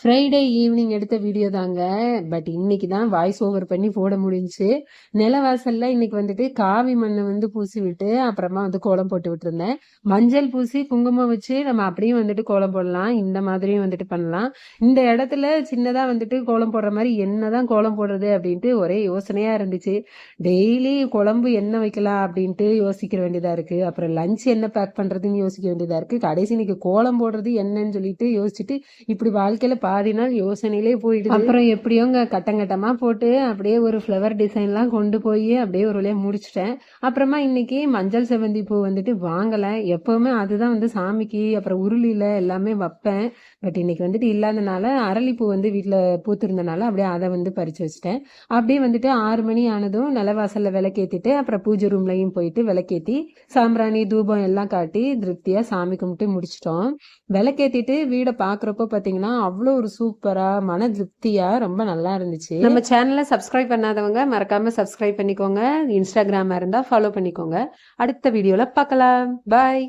Friday evening எடுத்த video தாங்க. But இன்னைக்கு தான் வாய்ஸ் ஓவர் பண்ணி போட முடிஞ்சுச்சு. நிலவாசல்ல இன்னைக்கு வந்துட்டு காவி மண்ணை வந்து பூசி விட்டு அப்புறமா வந்து கோலம் போட்டு விட்டுருந்தேன். மஞ்சள் பூசி குங்குமம் வச்சு நம்ம அப்படியும் வந்துட்டு கோலம் போடலாம். இந்த மாதிரியும் வந்துட்டு பண்ணலாம். இந்த இடத்துல சின்னதா வந்துட்டு கோலம் போடுற மாதிரி என்னதான் கோலம் போடுறது அப்படின்ட்டு ஒரே யோசனையா இருந்துச்சு. டெய்லி குழம்பு என்ன வைக்கலாம் அப்படின்ட்டு யோசிக்க வேண்டியதா இருக்கு. அப்புறம் லஞ்ச் என்ன பேக் பண்றதுன்னு யோசிக்க வேண்டியதா இருக்கு. கடைசி இன்னைக்கு கோலம் போடுறது என்னன்னு சொல்லிட்டு யோசிச்சுட்டு இப்படி வாழ்க்கையில பாதி நாள் யோசனையிலே போயிடுது. அப்புறம் எப்படியோங்க கட்டங்கட்டமா போட்டு அப்படியே ஒரு ஃப்ளவர் டிசைன்லாம் கொண்டு போய் அப்படியே ஒரு வழியா முடிச்சிட்டேன். அப்புறமா இன்னைக்கு மஞ்சள் செவந்தி பூ வந்துட்டு வாங்கலை. எப்பவுமே அதுதான் வந்து சாமிக்கு அப்புறம் உருளியில எல்லாமே வைப்பேன். பட் இன்னைக்கு வந்துட்டு இல்லாதனால அரளிப்பூ வந்து வீட்டில் பூத்திருந்தனால அப்படியே அதை வந்து பறிச்சு வச்சிட்டேன். அப்படியே வந்துட்டு 6 மணி ஆனதும் நிலவாசல்ல விளக்கேத்திட்டு அப்புறம் பூஜை ரூம்லையும் போயிட்டு விளக்கேத்தி சாம்பிராணி தூபம் எல்லாம் காட்டி திருப்தியா சாமி கும்பிட்டு முடிச்சிட்டோம். விளக்கேத்திட்டு வீடை பாக்குறப்போ பாத்தீங்கன்னா அவ்வளோ ஒரு சூப்பரா மன திருப்தியா ரொம்ப நல்லா இருந்துச்சு. நம்ம சேனலை சப்ஸ்கிரைப் பண்ணாதவங்க மறக்காம சப்ஸ்கிரைப் பண்ணிக்கோங்க. இன்ஸ்டாகிராமா இருந்தா ஃபாலோ பண்ணிக்கோங்க. அடுத்த வீடியோல பார்க்கலாம். பாய்.